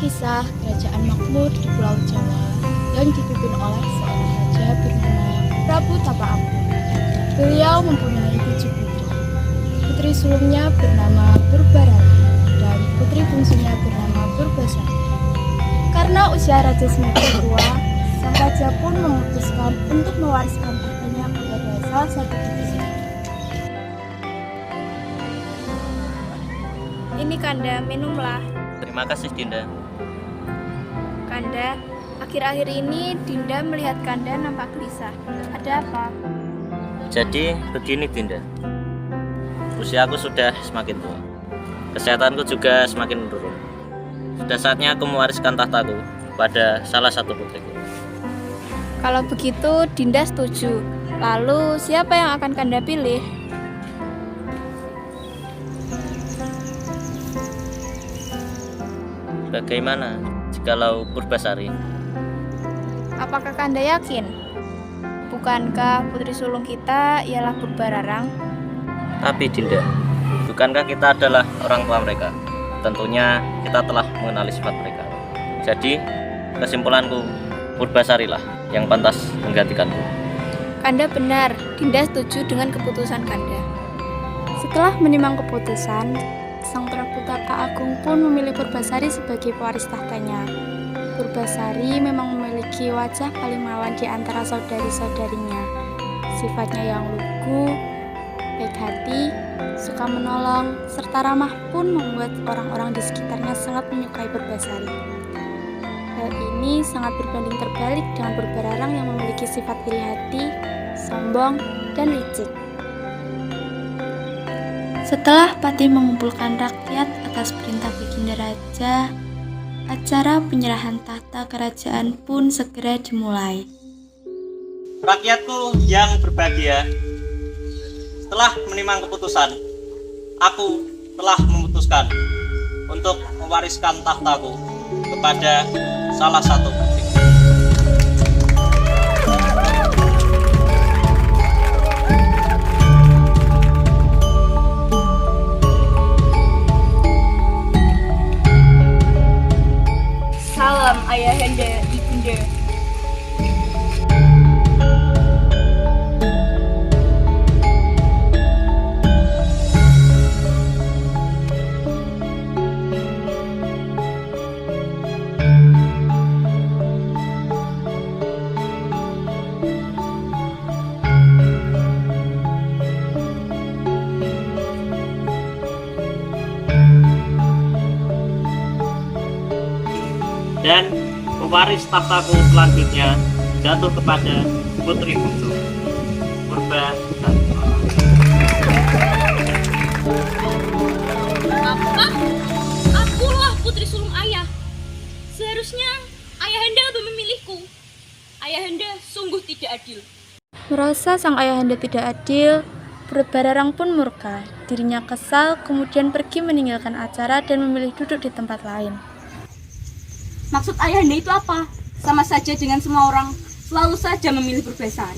kisah kerajaan makmur di Pulau Jawa yang dipimpin oleh seorang raja bernama Prabu Tapaampun. Beliau mempunyai 7 putri. Putri sulungnya bernama Purbarara dan putri bungsunya bernama Purbasari. Karena usia raja semakin tua, sang raja pun memutuskan untuk mewariskan tahtanya kepada salah satu putrinya. Ini Kanda, minumlah. Terima kasih Dinda. Kanda, akhir-akhir ini Dinda melihat Kanda nampak gelisah. Ada apa? Jadi begini Dinda, usiaku sudah semakin tua, kesehatanku juga semakin menurun. Sudah saatnya aku mewariskan tahtaku pada salah satu putriku. Kalau begitu Dinda setuju. Lalu siapa yang akan Kanda pilih? Bagaimana jikalau Purbasari? Apakah Kanda yakin? Bukankah putri sulung kita ialah Purbararang? Tapi Dinda, bukankah kita adalah orang tua mereka? Tentunya kita telah mengenali sifat mereka. Jadi kesimpulanku, Purbasarilah yang pantas menggantikanku. Kanda benar, Dinda setuju dengan keputusan Kanda. Setelah menimang keputusan, Sang Prabu Tapa Agung pun memilih Purbasari sebagai pewaris tahtanya. Purbasari memang memiliki wajah paling mawan di antara saudari-saudarinya. Sifatnya yang lugu, baik hati, suka menolong, serta ramah pun membuat orang-orang di sekitarnya sangat menyukai Purbasari. Hal ini sangat berbanding terbalik dengan Purbararang yang memiliki sifat iri hati, sombong, dan licik. Setelah Patih mengumpulkan rakyat atas perintah Baginda Raja, acara penyerahan tahta kerajaan pun segera dimulai. Rakyatku yang berbahagia, setelah menimang keputusan, aku telah memutuskan untuk mewariskan tahtaku kepada salah satu putri. Salam Ayahanda, Ibunda. Dan pewaris tahtaku selanjutnya jatuh kepada putri bungsu Purbasari. Apa? Akulah putri sulung ayah. Seharusnya ayahanda lebih memilihku. Ayahanda sungguh tidak adil. Merasa sang ayahanda tidak adil, Purbararang pun murka. Dirinya kesal, kemudian pergi meninggalkan acara dan memilih duduk di tempat lain. Maksud ayahanda itu apa? Sama saja dengan semua orang selalu saja memilih Purbasari.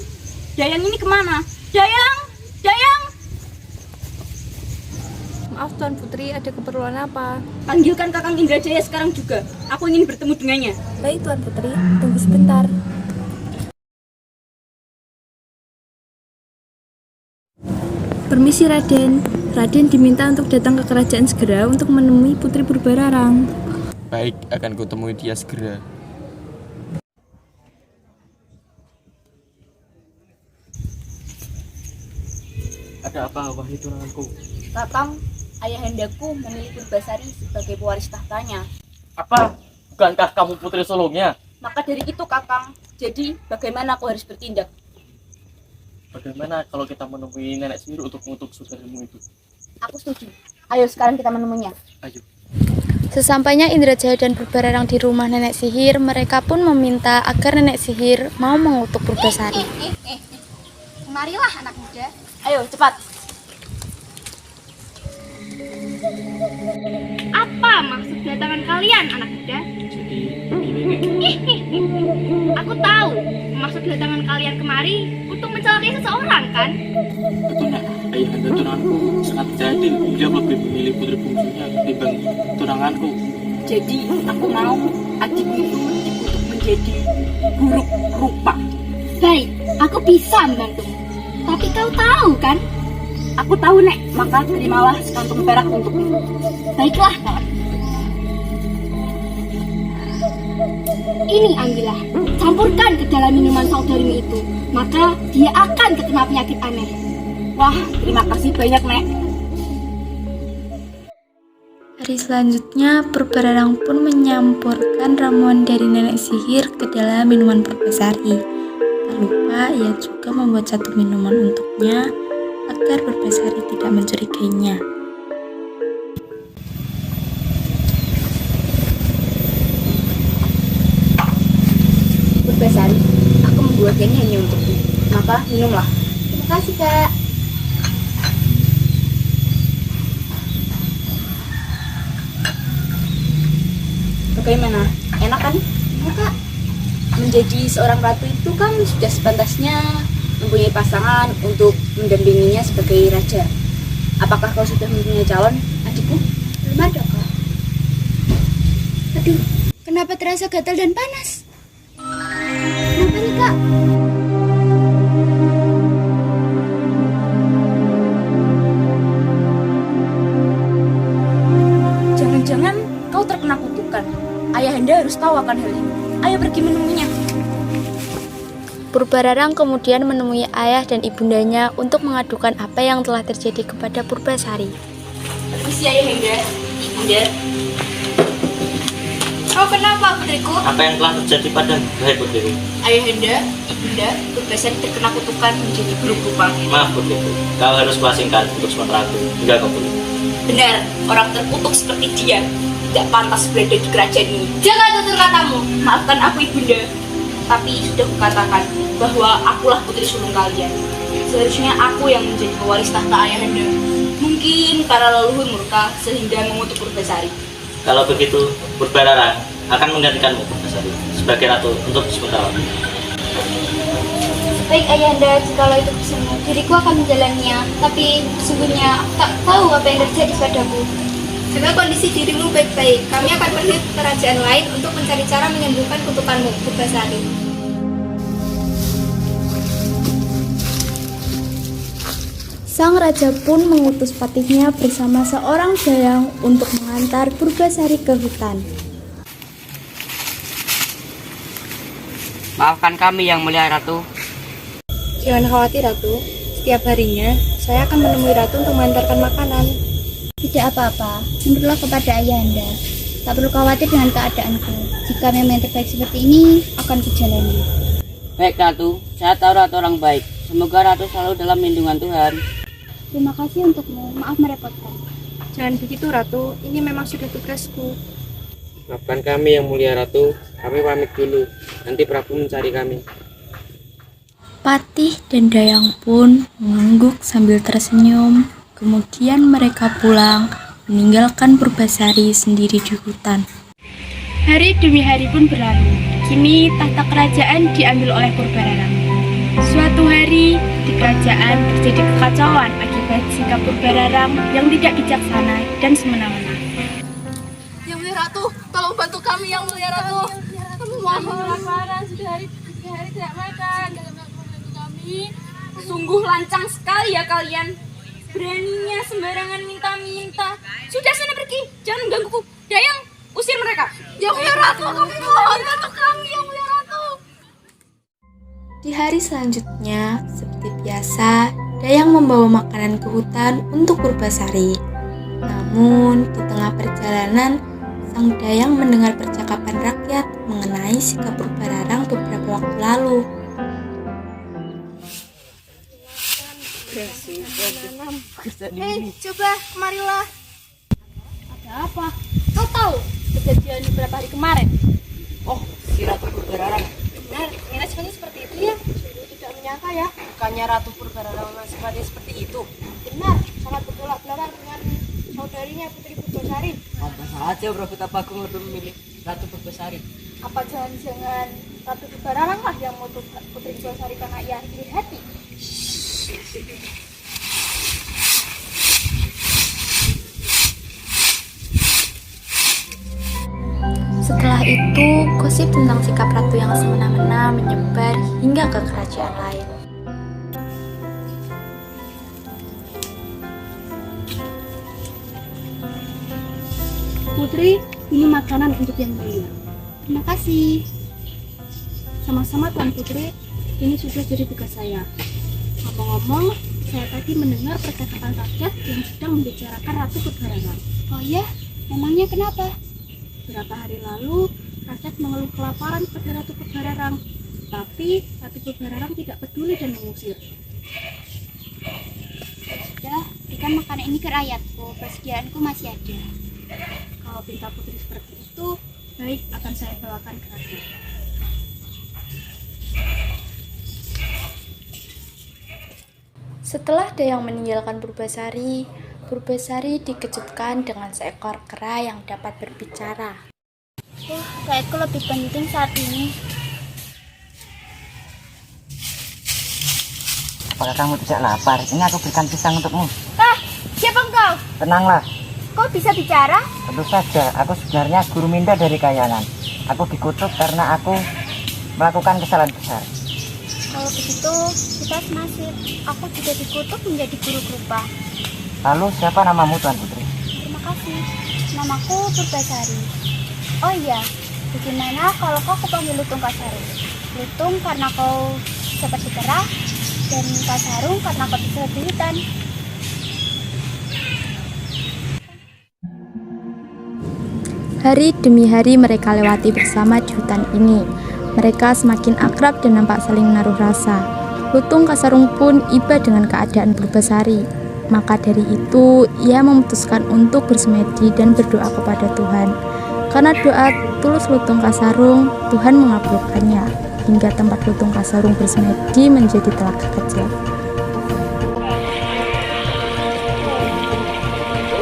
Dayang ini kemana? Dayang! Dayang! Maaf Tuan Putri, ada keperluan apa? Panggilkan Kakang Indrajaya sekarang juga. Aku ingin bertemu dengannya. Baik Tuan Putri, tunggu sebentar. Permisi Raden. Raden diminta untuk datang ke kerajaan segera untuk menemui Putri Purbararang. Baik, akan kutemui dia segera. Ada apa, wahai tunanganku? Kakang, ayahandaku memilih Purbasari sebagai pewaris tahtanya. Apa? Bukankah kamu putri sulungnya? Maka dari itu Kakang, jadi bagaimana aku harus bertindak? Bagaimana kalau kita menemui nenek sihir untuk mengutuk saudarimu itu? Aku setuju. Ayo sekarang kita menemuinya. Ayo. Sesampainya Indrajaya dan Purbararang di rumah nenek sihir, mereka pun meminta agar nenek sihir mau mengutuk Purbasari. Marilah anak muda. Ayo cepat. Apa maksud kedatangan kalian anak muda? Jadi begini nih. Aku tahu maksud kedatangan kalian kemari untuk mencelakai seseorang kan? Betul nak, ayahanda tunanganku sangat jadil. Dia lebih memilih putri bungsunya ketimbang tunanganku. Jadi aku mau adikku itu dikutuk menjadi buruk rupa. Baik, aku bisa membantumu. Tapi kau tahu kan? Aku tahu, Nek, maka terimalah sekantung perak untukmu. Baiklah, kawan. Ini ambillah, campurkan ke dalam minuman saudarimu itu, maka dia akan terkena penyakit aneh. Wah, terima kasih banyak, Nek. Hari selanjutnya, Purbararang pun menyampurkan ramuan dari nenek sihir ke dalam minuman Purbasari. Tak lupa, ia juga membuat satu minuman untuknya agar Purbasari tidak mencurigainya. Purbasari, aku membuat ini hanya untukmu. Maka minumlah. Terima kasih, Kak. Bagaimana? Enak kan? Enak, Kak. Menjadi seorang ratu itu kan sudah sepantasnya mempunyai pasangan untuk mendampinginya sebagai raja. Apakah kau sudah mempunyai calon, adikku? Belum ada, Kak. Aduh, kenapa terasa gatal dan panas? Kenapa nih, Kak? Jangan-jangan kau terkena kutukan. Ayahanda harus tahu akan hal ini. Ayo pergi menemuinya. Purbararang kemudian menemui ayah dan ibundanya untuk mengadukan apa yang telah terjadi kepada Purbasari. Permisi, Ayahanda. Ibunda. Oh, kenapa, putriku? Apa yang telah terjadi pada Hai putriku? Ayahanda, Ibunda, Purbasari terkena kutukan menjadi buruk rupa. Maaf putriku, kau harus kuasingkan untuk sementara waktu hingga kau pulih. Benar, orang terkutuk seperti dia tidak pantas berada di kerajaan ini. Jangan tutur katamu. Maafkan aku, Ibunda. Tapi sudah kukatakan bahwa akulah putri sulung kalian. Seharusnya aku yang menjadi pewaris tahta Ayahanda. Mungkin para leluhur murka sehingga mengutuk Purbasari. Kalau begitu, Purbararang akan menggantikanmu Purbasari sebagai ratu untuk sementara waktu. Baik, Ayahanda, jikalau itu semua, diriku akan menjalaninya. Tapi sesungguhnya aku tak tahu apa yang terjadi padaku. Jaga kondisi dirimu baik-baik. Kami akan pergi ke kerajaan lain untuk mencari cara menyembuhkan kutukanmu, Purbasari. Sang raja pun mengutus patihnya bersama seorang dayang untuk mengantar Purbasari ke hutan. Maafkan kami yang mulia Ratu. Jangan khawatir, Ratu. Setiap harinya, saya akan menemui Ratu untuk mengantarkan makanan. Tidak apa-apa, menurutlah kepada Ayahanda. Tak perlu khawatir dengan keadaanku. Jika memang yang terbaik seperti ini, akan kujalani. Baik Ratu, saya tahu Ratu orang baik. Semoga Ratu selalu dalam lindungan Tuhan. Terima kasih untukmu, maaf merepotkan. Jangan begitu, Ratu. Ini memang sudah tugasku. Maafkan kami yang mulia Ratu, kami pamit dulu. Nanti Prabu mencari kami. Patih dan Dayang pun mengangguk sambil tersenyum. Kemudian mereka pulang, meninggalkan Purbasari sendiri di hutan. Hari demi hari pun berlalu. Kini tahta kerajaan diambil oleh Purbararang. Suatu hari di kerajaan terjadi kekacauan akibat sikap Purbararang yang tidak bijaksana dan semena-mena. Yang mulia Ratu, tolong bantu kami, Yang mulia Ratu. Kami mohon. Kelaparan, sudah hari 3 hari tidak makan. Tolong bantu kami. Sungguh lancang sekali ya kalian. Beraninya sembarangan minta-minta. Sudah sana pergi, jangan menggangguku. Dayang, usir mereka. Yang mulia Ratu, kami mohon bantu kami, Yang mulia Ratu. Di hari selanjutnya, seperti biasa, Dayang membawa makanan ke hutan untuk Purbasari. Namun, di tengah perjalanan, sang Dayang mendengar percakapan rakyat mengenai sikap Purbararang beberapa waktu lalu. Coba kemarilah. Ada apa? Kau tahu kejadian beberapa hari kemarin? Oh, si Ratu Purbararang. Benar, sifatnya seperti itu ya. Sungguh tidak menyangka ya. Bukannya Ratu Purbararang sifatnya seperti itu. Benar, sangat bertolak belakang dengan saudarinya Putri Purbasari. Apa saja Prabu Tapagung untuk memilih Ratu Purbasari? Apa jangan-jangan Ratu Purbararang lah yang mau Putri Purbasari karena ia iri hati? itu, gosip tentang sikap ratu yang semena-mena menyebar hingga ke kerajaan lain. Putri, ini makanan untuk yang mulia. Terima kasih. Sama-sama Tuan Putri, ini sudah jadi tugas saya. Ngomong-ngomong, saya tadi mendengar percakapan rakyat yang sedang membicarakan Ratu Purbararang. Oh ya, memangnya kenapa? Beberapa hari lalu, rakyat mengeluh kelaparan pada Ratu Purbararang. Tapi Ratu Purbararang tidak peduli dan mengusir. Sudah, berikan makanan ini ke rakyatku, persediaanku masih ada. Kalau pinta Putri seperti itu, baik akan saya bawakan ke rakyat. Setelah Dayang meninggalkan Purbasari, Purbasari dikejutkan dengan seekor kera yang dapat berbicara. Rakyatku lebih penting saat ini. Apakah kamu tidak lapar? Ini aku berikan pisang untukmu. Siapa engkau? Tenanglah, Kau bisa bicara? tentu saja. Aku sebenarnya guru Minda dari Kayangan. Aku dikutuk karena aku melakukan kesalahan besar. Kalau begitu, kita senasib. Aku juga dikutuk menjadi guru rupa. Lalu siapa namamu Tuan Putri? Terima kasih. Namaku Purbasari. Oh iya, bagaimana kalau kau kupanggil Lutung Kasarung? Lutung karena kau seperti kera, dan Kasarung karena kau bisa di hutan. Hari demi hari mereka lewati bersama di hutan ini. Mereka semakin akrab dan nampak saling menaruh rasa. Lutung Kasarung pun iba dengan keadaan Purbasari. Maka dari itu, ia memutuskan untuk bersemedi dan berdoa kepada Tuhan. Karena doa tulus Lutung Kasarung, Tuhan mengabulkannya, hingga tempat Lutung Kasarung bersemedi menjadi telaga kecil.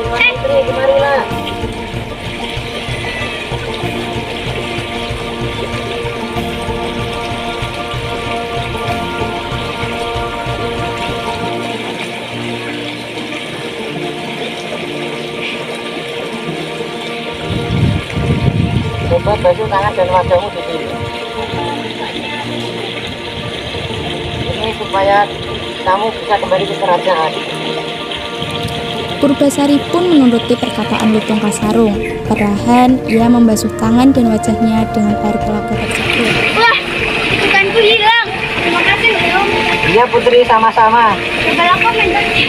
Putri, kemarilah. Coba basuh tangan dan wajahmu di sini. Ini supaya kamu bisa kembali ke kerajaan. Purbasari pun menuruti perkataan Lutung Kasarung. Perlahan ia membasuh tangan dan wajahnya dengan air telaga tersebut. Wah, ikanku hilang. Terima kasih, Leong. Iya Putri, sama-sama. Kalau kau menjadi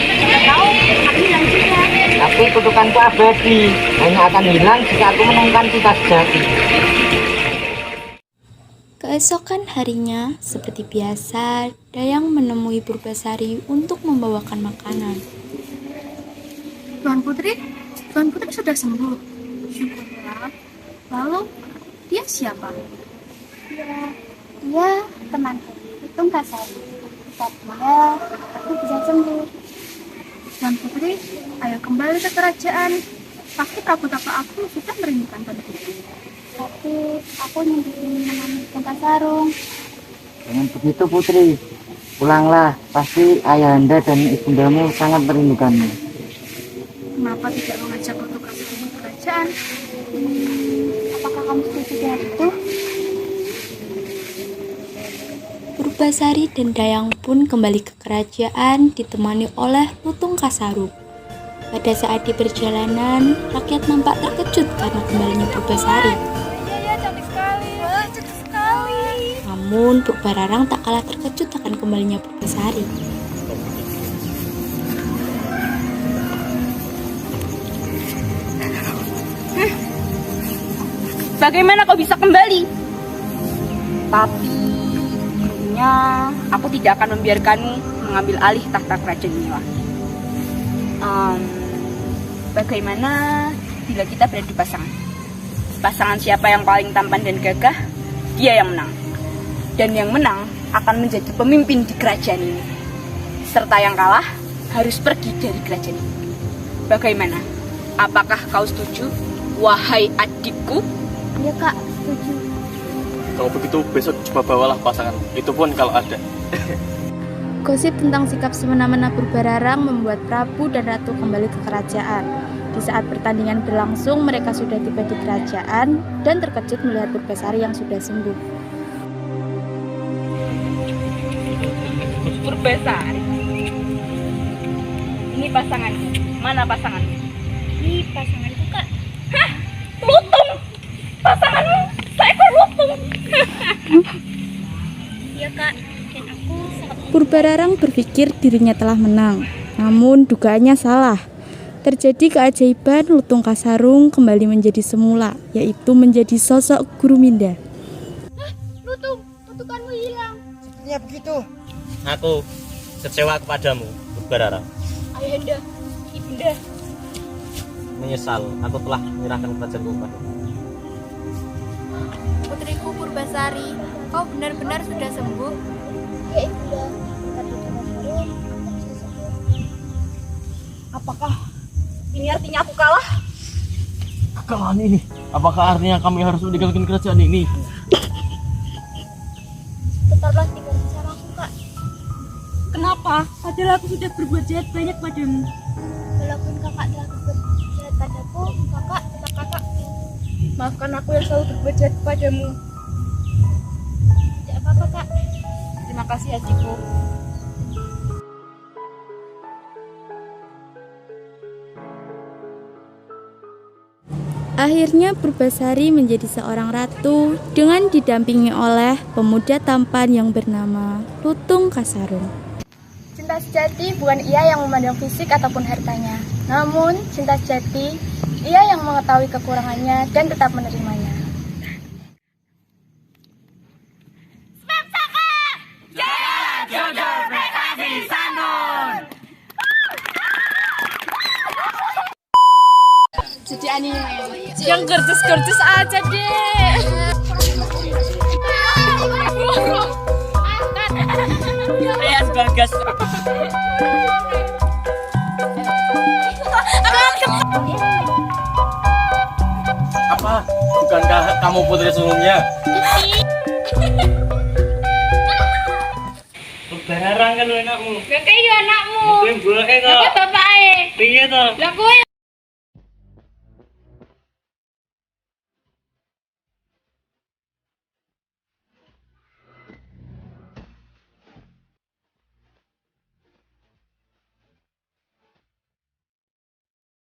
tahu, aku hilang juga. Tapi kutukanku abadi, hanya akan hilang jika aku menemukan kita sejati. Keesokan harinya, seperti biasa, Dayang menemui Purbasari untuk membawakan makanan. Tuan Putri sudah sembuh. Syukurlah. Lalu, dia siapa? Dia temanku, Lutung Kasarung. Saat dia, aku bisa sembuh. Tuan Putri, ayo kembali ke kerajaan. Pasti Prabu Tapa aku sudah merindukan Tuan Putri. Tapi aku ingin menemani Lutung Kasarung. Dengan begitu Putri, pulanglah. Pasti ayahanda dan ibundamu sangat merindukanmu. Kenapa tidak mengajak Lutung Kasarung ke kerajaan? Apakah kamu setuju dengan itu? Purbasari dan Dayang pun kembali ke kerajaan ditemani oleh Lutung Kasarung. Pada saat di perjalanan, rakyat nampak terkejut karena kembalinya Purbasari. Cantik sekali. Namun Purbararang tak kalah terkejut akan kembalinya Purbasari. Bagaimana kau bisa kembali? Tapi tentunya aku tidak akan membiarkanmu mengambil alih tahta kerajaan ini lagi. Bagaimana bila kita beradu pasangan? Pasangan siapa yang paling tampan dan gagah, dia yang menang. Dan yang menang akan menjadi pemimpin di kerajaan ini. Serta yang kalah harus pergi dari kerajaan ini. Bagaimana? Apakah kau setuju, wahai adikku? Iya kak, setuju. Kalau begitu besok coba bawalah pasangan. Itu pun kalau ada. Gosip tentang sikap semena-mena Purbararang membuat Prabu dan Ratu kembali ke kerajaan. Di saat pertandingan berlangsung, mereka sudah tiba di kerajaan dan terkejut melihat Purbasari yang sudah sembuh. Purbasari. Ini pasanganku. Mana pasanganku? Ini pasanganku, Kak. Hah? Lutung! Pasanganmu seekor lutung! Iya, Kak. Dan aku sangat Purbararang berpikir dirinya telah menang, namun dugaannya salah. Terjadi keajaiban, lutung Kasarung kembali menjadi semula, yaitu menjadi sosok Guru Minda. Lutung, kutukanmu hilang. Sepertinya begitu. Aku kecewa kepadamu, Purbararang. Ayahanda, ibunda. Menyesal, aku telah menyerahkan kerajaanku padamu. Putriku Purbasari, kau benar-benar sudah sembuh? Ya, Ibunda. Tadi dengan Guru, aku bisa sembuh. Apakah ini artinya aku kalah? Kekalahan ini, apakah artinya kami harus meninggalkan kerajaan ini? Tetaplah tinggal bersamaku, Kak. Kenapa? Padahal aku sudah berbuat jahat banyak padamu. Walaupun kakak telah berbuat jahat padaku, kakak tetap kakak. Maafkan aku yang selalu berbuat jahat padamu. Tidak apa-apa, Kak. Terima kasih adikku. Akhirnya Purbasari menjadi seorang ratu dengan didampingi oleh pemuda tampan yang bernama Lutung Kasarung. Cinta sejati bukan ia yang memandang fisik ataupun hartanya, namun cinta sejati ia yang mengetahui kekurangannya dan tetap menerimanya. Jadi anime yang gercus-gercus aja deh. Rias Bagas. Apa? Bukankah kamu putri sulungnya? Purbararang kan anakmu. Kayak anakmu. Kowe mbake kok. Bapaknya. Piye to? Lah kowe